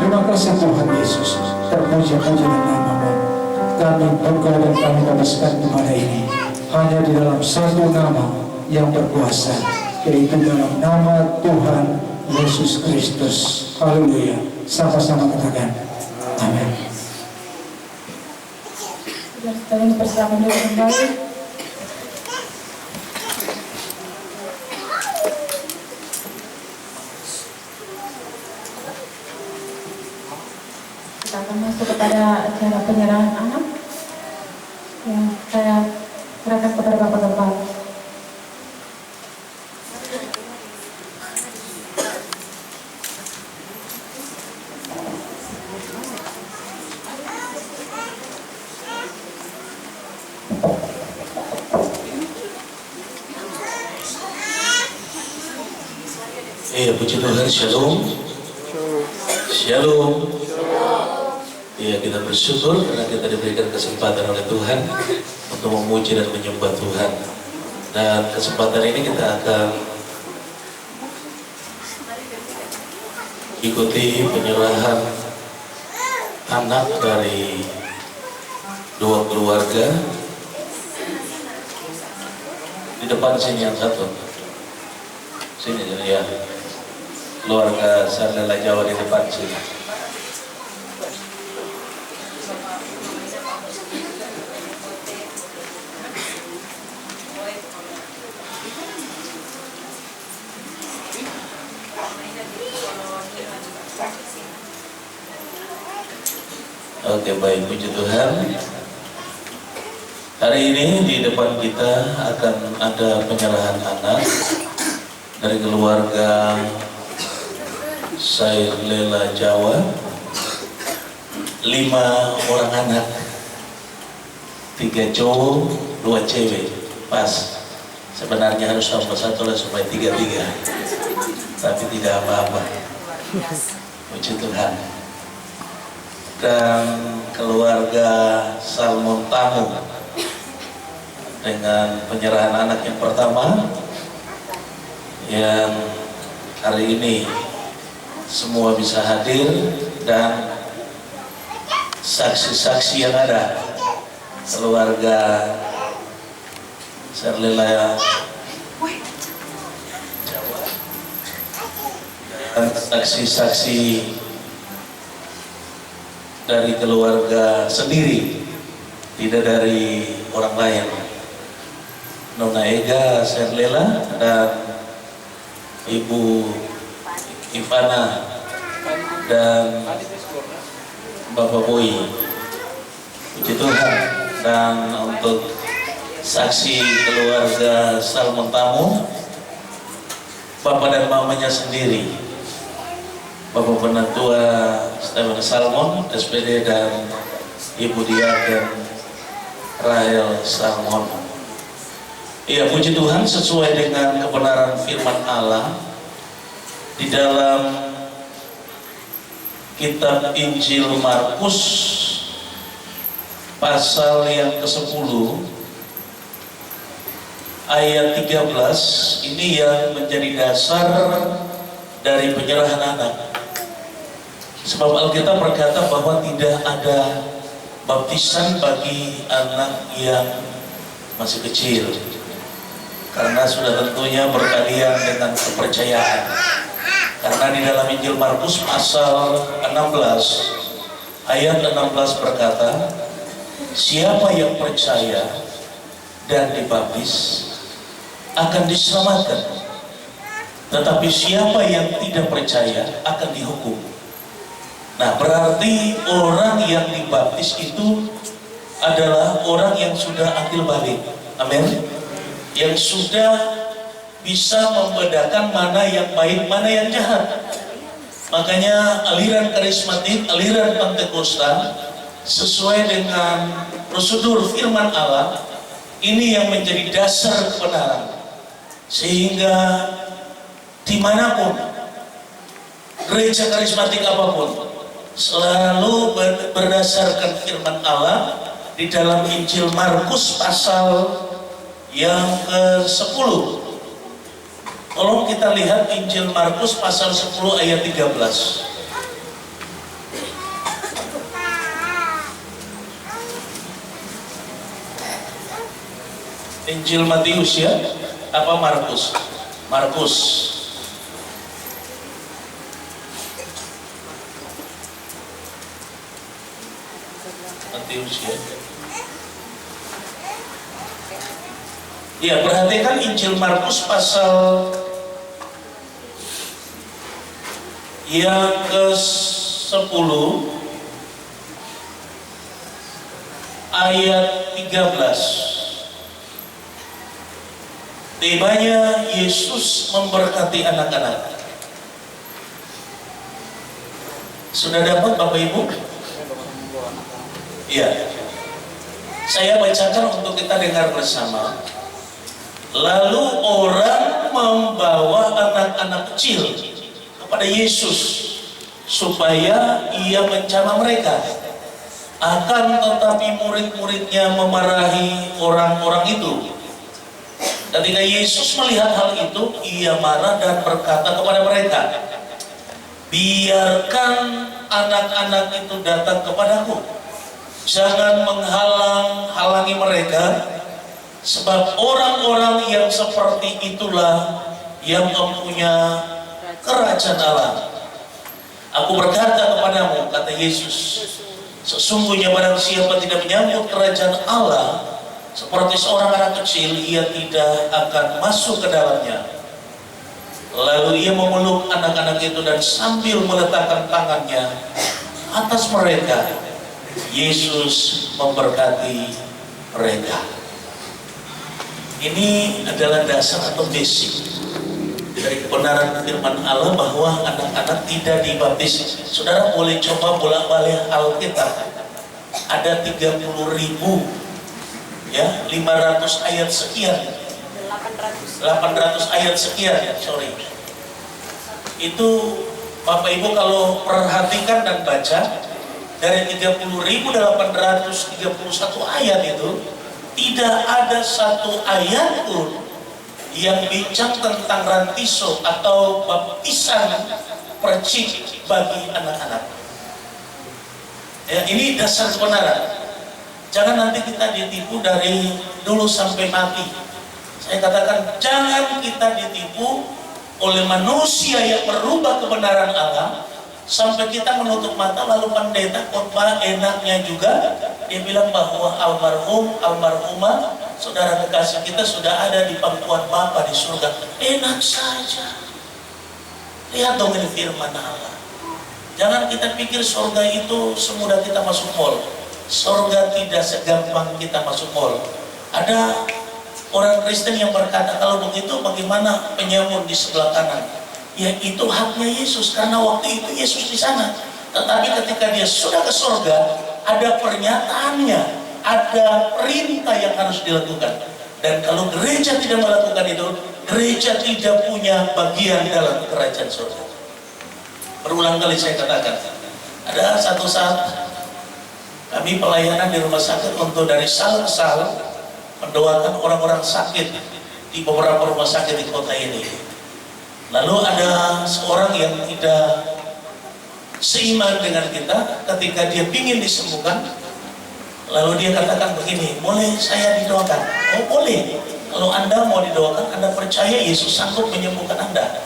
Terima kasih Tuhan Yesus, terpuji-pujilah nama-Mu. Kami bangga dan kami bebaskan kepada ini hanya di dalam satu nama yang berkuasa, yaitu dalam nama Tuhan Yesus Kristus. Haleluya. Sama-sama katakan amin. Kalian bersama dulu kembali. Kita akan masuk kepada acara penyerahan anak yang saya serahkan kepada Bapak Gembala. Puji Tuhan, shalom. Shalom. Ya, kita bersyukur karena kita diberikan kesempatan oleh Tuhan untuk memuji dan menyembah Tuhan. Dan kesempatan ini kita akan ikuti penyerahan anak dari dua keluarga. Di depan sini yang satu. Sini ya. Keluarga Sarlela Jawa di depan sini. Oke, baik, puji Tuhan. Hari ini di depan kita akan ada penyerahan anak dari keluarga Sarlela Jawa. 5 orang anak, 3 cowok, 2 cewek. Pas. Sebenarnya harus tambah 1 lah supaya 3, tapi tidak apa-apa. Puji Tuhan. Dan keluarga Salmon Tamu dengan penyerahan anak yang pertama, yang hari ini semua bisa hadir, dan saksi-saksi yang ada, keluarga Sarlela Jawa dan saksi-saksi dari keluarga sendiri, tidak dari orang lain. Nona Ega Sarlela dan Ibu Ivana dan Bapak Boy. Puji Tuhan. Dan untuk saksi keluarga Salmon Tamu, Bapak dan mamanya sendiri, Bapak Penatua Stephen Salmon, SPD, dan Ibu Dia dan Rahel Salmon. Ya, puji Tuhan, sesuai dengan kebenaran firman Allah di dalam kitab Injil Markus pasal yang ke-10 ayat 13, ini yang menjadi dasar dari penyerahan anak. Sebab Alkitab berkata bahwa tidak ada baptisan bagi anak yang masih kecil, karena sudah tentunya berkalian dengan kepercayaan. Karena di dalam Injil Markus pasal 16 ayat 16 berkata, siapa yang percaya dan dibaptis akan diselamatkan, tetapi siapa yang tidak percaya akan dihukum. Nah, berarti orang yang dibaptis itu adalah orang yang sudah akil balik. Amin. Yang sudah bisa membedakan mana yang baik, mana yang jahat. Makanya aliran karismatik, aliran Pentakosta, sesuai dengan prosedur firman Allah, ini yang menjadi dasar kebenaran. Sehingga dimanapun, gereja karismatik apapun, selalu berdasarkan firman Allah di dalam Injil Markus pasal yang ke-10. Tolong kita lihat Injil Markus pasal 10 ayat 13. Injil Matius ya, apa Markus? Markus. Matius ya. Ya, perhatikan Injil Markus pasal yang ke-10 ayat 13. Temanya Yesus memberkati anak-anak. Sudah dapat Bapak Ibu? Iya. Saya bacakan untuk kita dengar bersama. Lalu orang membawa anak-anak kecil kepada Yesus supaya ia menjamah mereka. Akan tetapi murid-muridnya memarahi orang-orang itu. Ketika Yesus melihat hal itu, ia marah dan berkata kepada mereka, biarkan anak-anak itu datang kepadaku. Jangan menghalang-halangi mereka, sebab orang-orang yang seperti itulah yang mempunyai kerajaan Allah. Aku berkata kepadamu, kata Yesus, sesungguhnya barang siapa tidak menyambut kerajaan Allah seperti seorang anak kecil, ia tidak akan masuk ke dalamnya. Lalu ia memeluk anak-anak itu dan sambil meletakkan tangannya atas mereka, Yesus memberkati mereka. Ini adalah dasar atau basic dari kebenaran firman Allah bahwa anak-anak tidak dibaptis. Saudara boleh coba bolak-balik Alkitab. Ada 30.000 ya, 500 ayat sekian, 800 ayat sekian, sorry. Itu Bapak Ibu kalau perhatikan dan baca, dari 30.831 ayat itu tidak ada satu ayat pun yang bicara tentang rantiso atau baptisan percik bagi anak-anak. Ya, ini dasar kebenaran. Jangan nanti kita ditipu dari dulu sampai mati. Saya katakan jangan kita ditipu oleh manusia yang merubah kebenaran Allah sampai kita menutup mata, lalu pendeta khotbah enaknya juga dia bilang bahwa almarhum, almarhumah, saudara kekasih kita sudah ada di pangkuan Bapa di surga. Enak saja. Lihat dong ini firman Allah. Jangan kita pikir surga itu semudah kita masuk mall. Surga tidak segampang kita masuk mall. Ada orang Kristen yang berkata, kalau begitu bagaimana penyamun di sebelah kanan? Ya itu haknya Yesus, karena waktu itu Yesus di sana. Tetapi ketika dia sudah ke surga, ada pernyataannya, ada perintah yang harus dilakukan. Dan kalau gereja tidak melakukan itu, gereja tidak punya bagian dalam kerajaan surga. Berulang kali saya katakan, ada satu saat kami pelayanan di rumah sakit untuk dari sal ke sal mendoakan orang-orang sakit di beberapa rumah sakit di kota ini. Lalu ada seorang yang tidak seiman dengan kita ketika dia ingin disembuhkan. Lalu dia katakan begini, boleh saya didoakan? Oh boleh, kalau Anda mau didoakan, Anda percaya Yesus sanggup menyembuhkan Anda.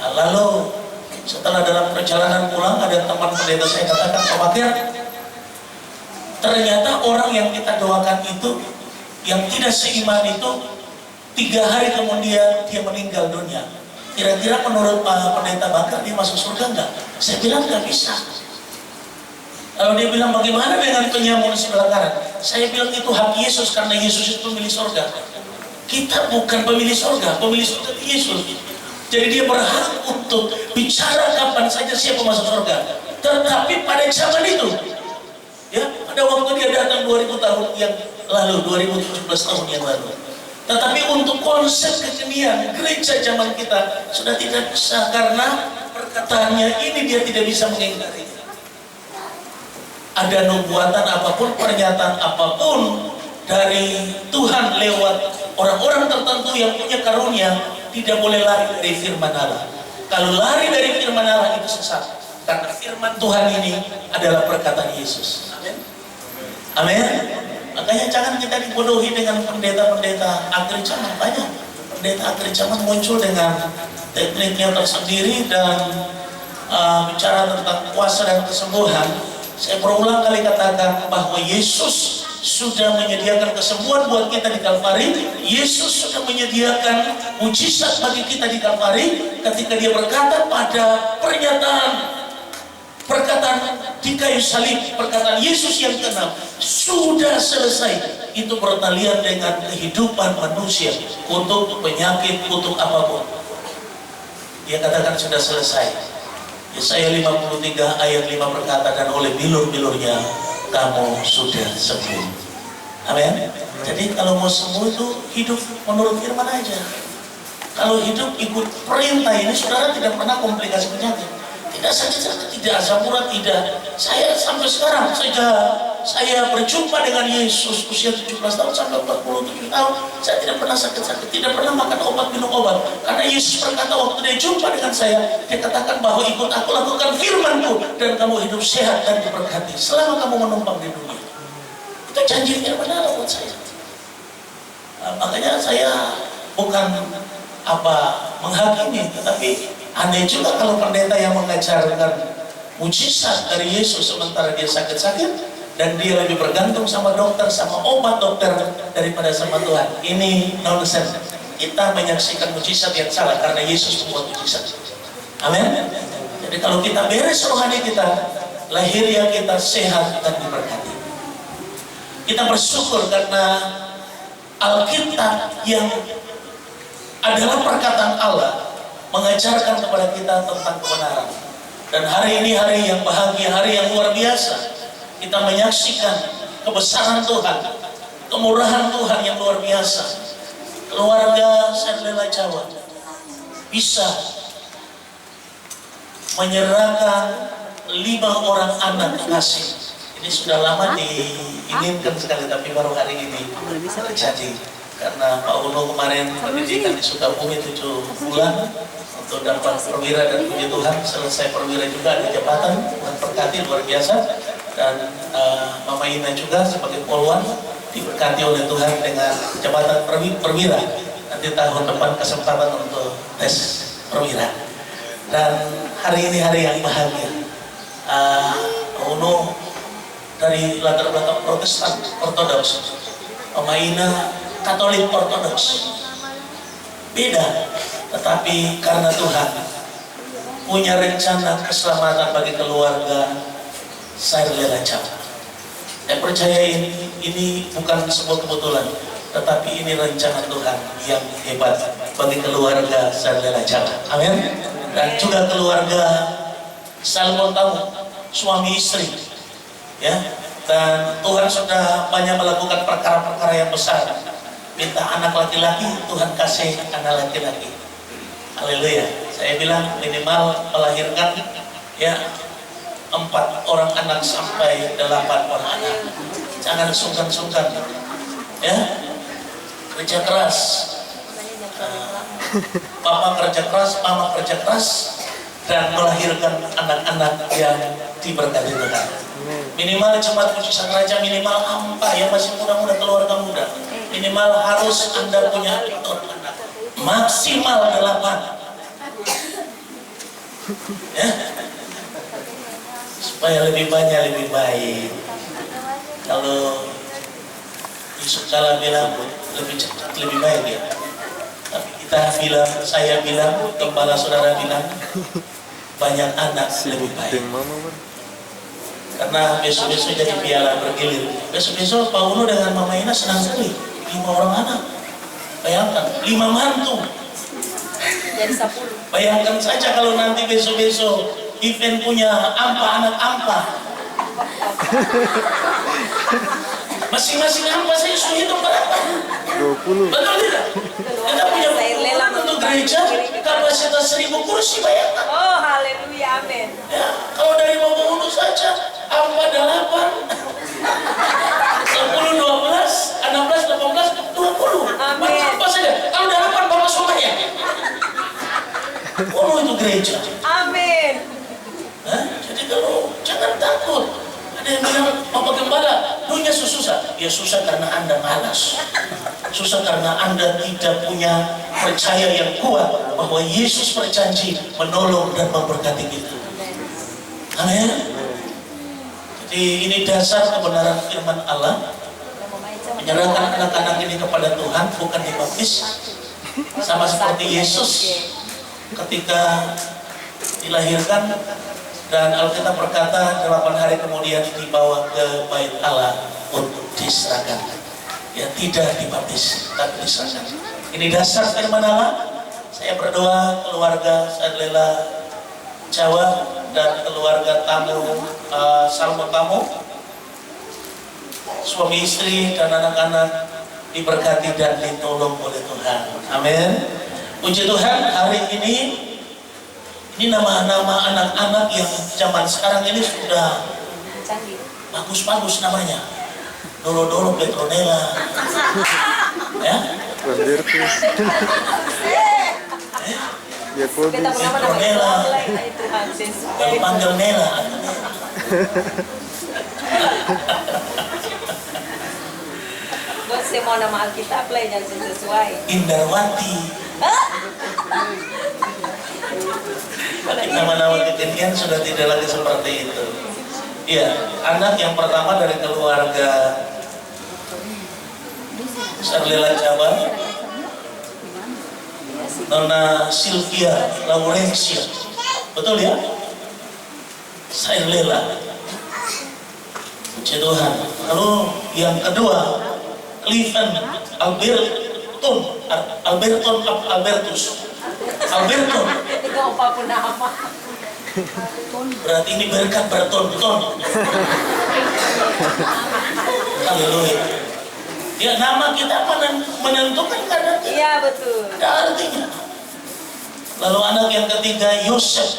Nah, lalu setelah dalam perjalanan pulang, ada teman pendeta saya katakan, Pak Bakir, ternyata orang yang kita doakan itu, yang tidak seiman itu, 3 hari kemudian dia meninggal dunia. Kira-kira menurut Pak Pendeta Bakar dia masuk surga enggak? Saya bilang enggak bisa. Lalu dia bilang, bagaimana dengan penyamun sebelah kanan? Saya bilang itu hak Yesus, karena Yesus itu pemilik surga. Kita bukan pemilik surga, pemilik surga itu Yesus. Jadi dia berhak untuk bicara kapan saja siapa masuk surga. Tetapi pada zaman itu, ya, pada waktu dia datang 2000 tahun yang lalu, 2017 tahun yang lalu. Tetapi untuk konsep kekinian gereja zaman kita sudah tidak bisa, karena perkataannya ini dia tidak bisa mengingkari. Ada nubuatan apapun, pernyataan apapun dari Tuhan lewat orang-orang tertentu yang punya karunia, tidak boleh lari dari firman Allah. Kalau lari dari firman Allah itu sesat, karena firman Tuhan ini adalah perkataan Yesus. Amin. Amin. Makanya jangan kita dibodohi dengan pendeta-pendeta akhir zaman. Banyak pendeta akhir zaman muncul dengan tekniknya tersendiri dan bicara tentang kuasa dan kesembuhan. Saya berulang kali katakan bahwa Yesus sudah menyediakan kesembuhan buat kita di Kalvari. Yesus sudah menyediakan mujizat bagi kita di Kalvari ketika dia berkata pada perkataan di kayu salib, perkataan Yesus yang ke-6, sudah selesai. Itu bertalian dengan kehidupan manusia, kutuk penyakit, kutuk apapun. Dia katakan sudah selesai. Yesaya 53 ayat 5 berkata, dan oleh bilur-bilurnya kamu sudah sembuh. Amin. Jadi kalau mau sembuh itu hidup menurut firman aja. Kalau hidup ikut perintah ini, saudara tidak pernah komplikasi penyakit. Tidak sakit-sakit, tidak asam urat, tidak. Saya sampai sekarang sejak saya berjumpa dengan Yesus usia 17 tahun sampai 47 tahun, saya tidak pernah sakit-sakit, tidak pernah makan obat, minum obat. Karena Yesus berkata waktu dia jumpa dengan saya, dia katakan bahwa ikut aku, lakukan firman-Ku, dan kamu hidup sehat dan diberkati selama kamu menumpang di dunia. Itu janji firman Allah buat saya. Makanya saya bukan menghakimi, tetapi aneh juga kalau pendeta yang mengajarkan mujizat dari Yesus sementara dia sakit-sakit dan dia lebih bergantung sama dokter, sama obat dokter daripada sama Tuhan. Ini nonsense. Kita menyaksikan mujizat yang salah karena Yesus membuat mujizat. Amin. Jadi kalau kita beres rohani kita, lahiriah kita sehat dan diberkati. Kita bersyukur karena Alkitab yang adalah perkataan Allah mengajarkan kepada kita tentang kebenaran. Dan hari ini hari yang bahagia, hari yang luar biasa. Kita menyaksikan kebesaran Tuhan, kemurahan Tuhan yang luar biasa. Keluarga Sarlela Jawa bisa menyerahkan 5 orang anak kekasih. Ini sudah lama diinginkan sekali, tapi baru hari ini terjadi. Karena Pak Uno kemarin pendidikan di Sukabumi 7 bulan untuk dapat perwira, dan puji Tuhan selesai perwira juga ada jabatan, Tuhan berkati luar biasa. Dan Mama Ina juga sebagai poluan diberkati oleh Tuhan dengan jabatan perwira. Nanti tahun depan kesempatan untuk tes perwira. Dan hari ini hari yang bahagia. Uno dari latar belakang Protestan Ortodoks, Mama Ina Katolik Ortodoks. Beda, tetapi karena Tuhan punya rencana keselamatan bagi keluarga Sarlela Jawa. Saya percaya ini bukan sebuah kebetulan, tetapi ini rencana Tuhan yang hebat bagi keluarga Sarlela Jawa. Amin. Dan juga keluarga Salmon Tamu, suami istri. Ya. Dan Tuhan sudah banyak melakukan perkara-perkara yang besar. Minta anak laki-laki, Tuhan kasih anak laki-laki. Haleluya. Saya bilang minimal melahirkan ya 4 orang anak sampai 8 orang anak. Jangan sungkan-sungkan. Ya. Kerja keras. Papa kerja keras, mama kerja keras, dan melahirkan anak-anak yang diberkati Tuhan. Minimal jemaat Mujizat Raja, minimal ampa yang masih muda-muda, keluarga muda. Minimal harus Anda punya anak. Maksimal 8. Ya. Supaya lebih banyak lebih baik. Kalau Yusuf Kala bilang lebih cepat lebih baik ya. Tapi kita bilang, saya bilang, kepala saudara bilang banyak anak lebih baik. Karena besok-besok jadi piala bergilir. Besok-besok Pak Uno dengan Mama Ina senang sekali. 5 orang anak. Bayangkan, 5 mantu. Jadi 10. Bayangkan saja kalau nanti besok-besok event punya anak ampa. Masing-masing ampa saya sudah hitung berapa? 20. Betul tidak? Kita punya ukuran untuk gereja kapasitas 1000 kursi, bayangkan. Oh, haleluya, amin. Ya, kalau dari Bapak Uno saja ampa 8, 10, 12, 16, 18, 20. Amin. Apa saja? Kalau 8 Bapak semua ya. Oh, itu gereja. Amin. Jadi kalau jangan takut. Ada yang bilang, Bapak Gembala, dunia susah. Ya susah karena Anda malas. Susah karena Anda tidak punya percaya yang kuat bahwa Yesus berjanji menolong dan memberkati kita. Amin. Jadi ini dasar kebenaran firman Allah. Menyerahkan anak-anak ini kepada Tuhan, bukan dibaptis. Sama seperti Yesus ketika dilahirkan dan Alkitab berkata 8 hari kemudian dibawa ke bait Allah untuk diserahkan. Ya, tidak dibaptis, tapi diserahkan. Ini dasar firman Allah. Saya berdoa keluarga Sadlela Jawa dan keluarga tamu Salmo tamu, suami istri dan anak-anak diberkati dan ditolong oleh Tuhan. Amin. Puji Tuhan, hari ini nama-nama anak-anak yang zaman sekarang ini sudah bagus-bagus namanya. Dolo-dolo Petronella. Ya? Petronella. Kalau panggil Nela. Semua nama Alkitab lah yang sesuai. Indarwati. Nama-nama kekinian sudah tidak lagi seperti itu. Iya, anak yang pertama dari keluarga Sadlela Jawa, Nona Sylvia Laurencia, betul ya? Sadlela. Puji Tuhan. Lalu yang kedua, Cliven Albertus. Itu apapun nama. Berarti ini berkat berton-ton. Haleluya. Ya, nama kita menentukan kadang. Iya betul. Ada artinya. Lalu anak yang ketiga Yosef